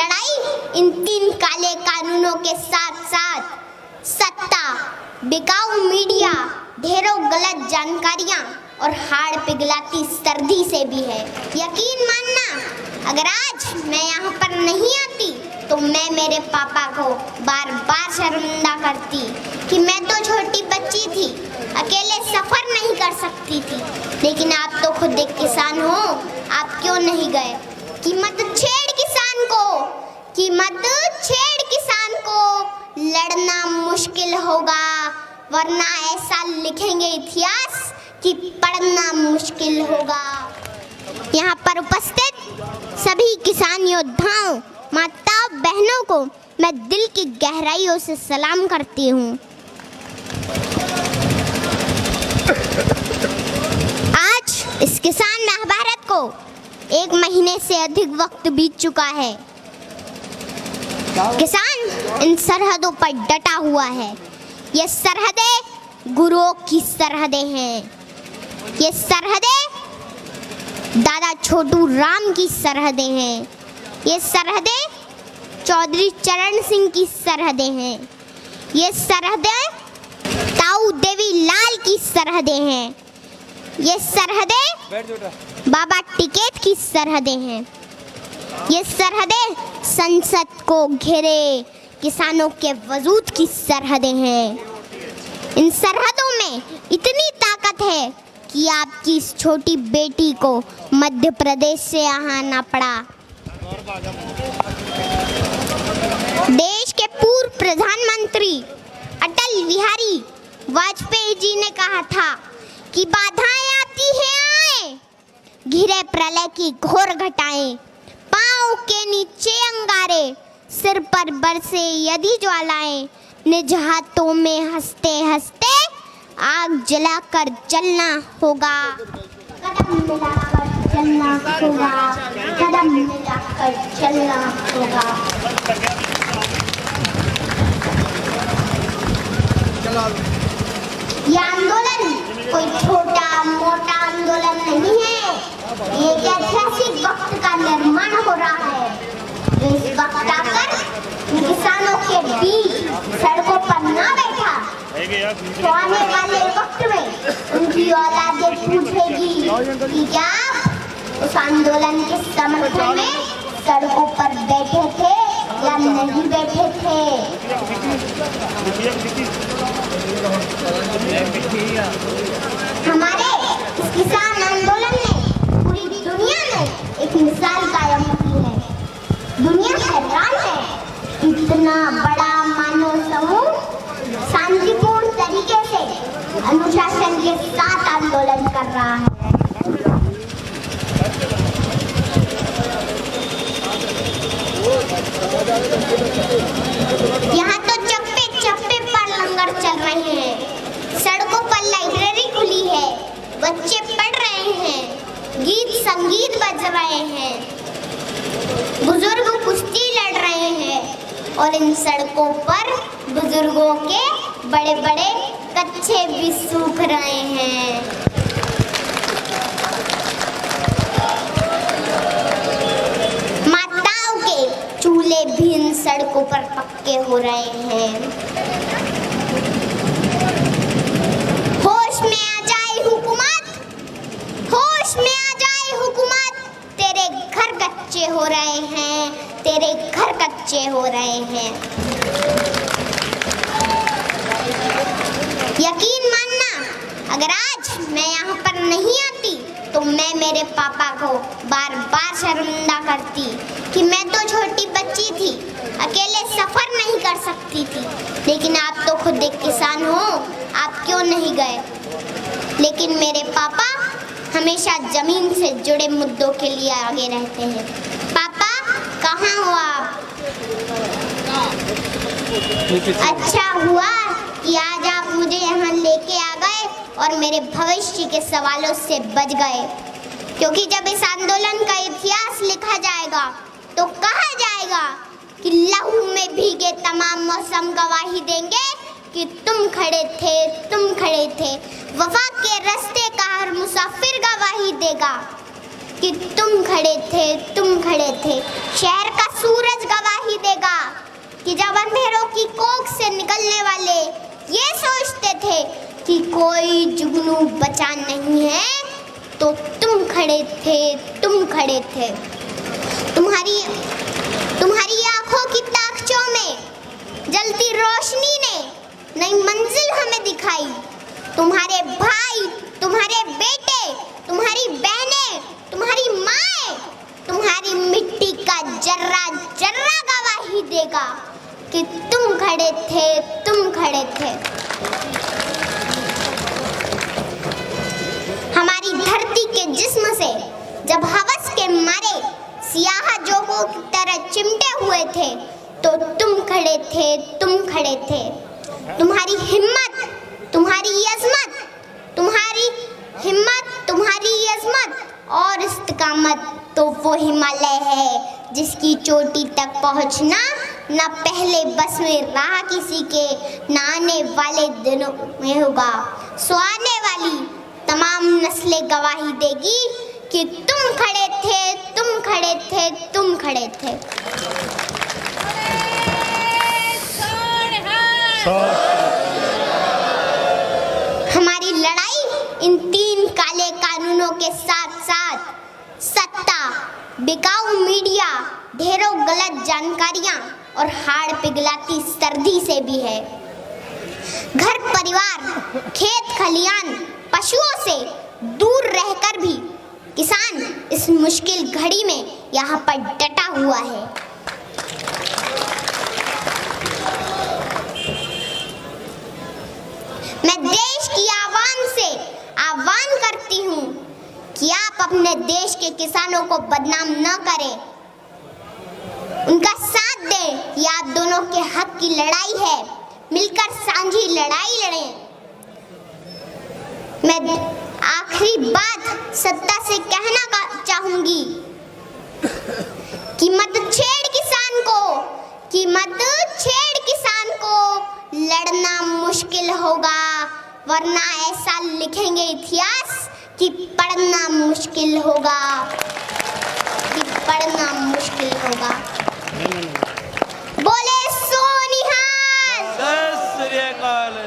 लड़ाई इन 3 काले कानूनों के साथ साथ सत्ता, बिकाऊ मीडिया, ढेरों गलत जानकारियां और हाड़ पिघलाती सर्दी से भी है। यकीन मानना, अगर आज मैं यहाँ पर नहीं आती तो मैं मेरे पापा को बार बार शर्मिंदा करती कि मैं तो छोटी बच्ची थी, अकेले सफर नहीं कर सकती थी। लेकिन आप तो खुद एक किसान हो, आप क्यों नहीं गए? कि मत छेड़ किसान को, कि मत छेड़ किसान को, लड़ना मुश्किल होगा, वरना ऐसा लिखेंगे इतिहास कि पढ़ना मुश्किल होगा। यहाँ पर उपस्थित सभी किसान योद्धाओं, माताओं, बहनों को मैं दिल की गहराइयों से सलाम करती हूँ। आज इस किसान महाभारत को 1 महीने से अधिक वक्त बीत चुका है। किसान इन सरहदों पर डटा हुआ है। ये सरहदें गुरुओं की सरहदें हैं। ये सरहदें दादा छोटू राम की सरहदें हैं। ये सरहदें चौधरी चरण सिंह की सरहदें हैं। ये सरहदें ताऊ देवी लाल की सरहदें हैं। ये सरहदें बाबा टिकैत की सरहदें हैं। ये सरहदें संसद को घेरे किसानों के वजूद की सरहदें हैं। इन सरहदों में इतनी ताकत है कि आपकी इस छोटी बेटी को मध्य प्रदेश से आना पड़ा। देश के पूर्व प्रधानमंत्री अटल बिहारी वाजपेयी जी ने कहा था कि बाधाएं आती हैं आए, घिरे प्रलय की घोर घटाएं, पांव के नीचे अंगारे, सिर पर बरसे यदि ज्वालाएं, निज हाथों में हंसते हंसते आग जलाकर जलना होगा। कदम मिलाकर चलना होगा, कदम मिलाकर चलना होगा। ये आंदोलन कोई छोटा मोटा आंदोलन नहीं है। ये एक ऐतिहासिक वक्त का निर्माण हो रहा है। इस वक्त आकर किसानों के बीच सड़कों पर ना बैठा तो आने वाले वक्त में उनकी औलादें पूछेगी कि क्या उस आंदोलन के समर्थन में सड़कों पर बैठे थे या नहीं बैठे थे। हमारे इस किसान आंदोलन ने पूरी दुनिया में एक मिसाल कायम की है। दुनिया हैरान है, इतना बड़ा मानव समूह शांतिपूर्ण तरीके से अनुशासन के साथ आंदोलन कर रहा है। यहाँ तो चप्पे चप्पे पर लंगर चल रहे हैं, सड़कों पर लाइब्रेरी खुली है, बच्चे पढ़ रहे हैं, गीत संगीत बज रहे हैं, बुजुर्ग कुश्ती लड़ रहे हैं और इन सड़कों पर बुजुर्गों के बड़े बड़े कच्छे भी सूख रहे हैं। माताओं के चूल्हे भी इन सड़कों पर पक्के हो रहे हैं। होश में आ जाए हुकूमत, होश में आ जाए हुकूमत, तेरे घर कच्चे हो रहे हैं, तेरे घर कच्चे हो रहे हैं। यकीन मानना, अगर आज मैं यहाँ पर नहीं आती तो मैं मेरे पापा को बार बार शर्मिंदा करती कि मैं तो छोटी बच्ची थी, अकेले सफर नहीं कर सकती थी। लेकिन आप तो खुद एक किसान हो, आप क्यों नहीं गए? लेकिन मेरे पापा हमेशा जमीन से जुड़े मुद्दों के लिए आगे रहते हैं। पापा कहाँ हो आप? अच्छा हुआ कि आज आप मुझे यहाँ लेके आ गए और मेरे भविष्य के सवालों से बच गए, क्योंकि जब इस आंदोलन का इतिहास लिखा जाएगा तो कहा जाएगा कि लहू में भीगे तमाम मौसम गवाही देंगे कि तुम खड़े थे, तुम खड़े थे। वफा के रास्ते का हर मुसाफिर गवाही देगा कि तुम खड़े थे, तुम खड़े थे। शहर का सूरज कि कोई जुगनू बचा नहीं है, तो तुम खड़े थे। तुम्हारी आंखों की ताकचों में जलती रोशनी ने नई मंजिल हमें दिखाई। तुम्हारे भाई, तुम्हारे बेटे, तुम्हारी बहनें, तुम्हारी माएं, तुम्हारी मिट्टी का जर्रा जर्रा गवाही देगा कि तुम खड़े थे। हमारी धरती के जिस्म से जब हवस के मारे सियाह जोगों की तरह चिमटे हुए थे, तो तुम खड़े थे। तुम्हारी हिम्मत, तुम्हारी अज़मत और इस्तिकामत तो वो हिमालय है जिसकी चोटी तक पहुंचना न पहले बस में रहा किसी के, न आने वाले दिनों में होगा। सो आने वाली तमाम नस्लें गवाही देगी कि तुम खड़े थे। हमारी लड़ाई इन 3 काले कानूनों के साथ साथ सत्ता, बिकाऊ मीडिया, ढेरों गलत जानकारियां और हाड़ पिघलाती सर्दी से भी है। घर परिवार, खेत खलियान, पशुओं से दूर रहकर भी किसान इस मुश्किल घड़ी में यहाँ पर डटा हुआ है। मैं देश की आवाम से आह्वान करती हूँ कि आप अपने देश के किसानों को बदनाम न करें, उनका साथ दें। ये आप दोनों के हक की लड़ाई है, मिलकर साझी लड़ाई लड़ें। मैं आखिरी बात सत्ता से कहना चाहूंगी कि मत छेड़ किसान को, लड़ना मुश्किल होगा, वरना ऐसा लिखेंगे इतिहास कि पढ़ना मुश्किल होगा।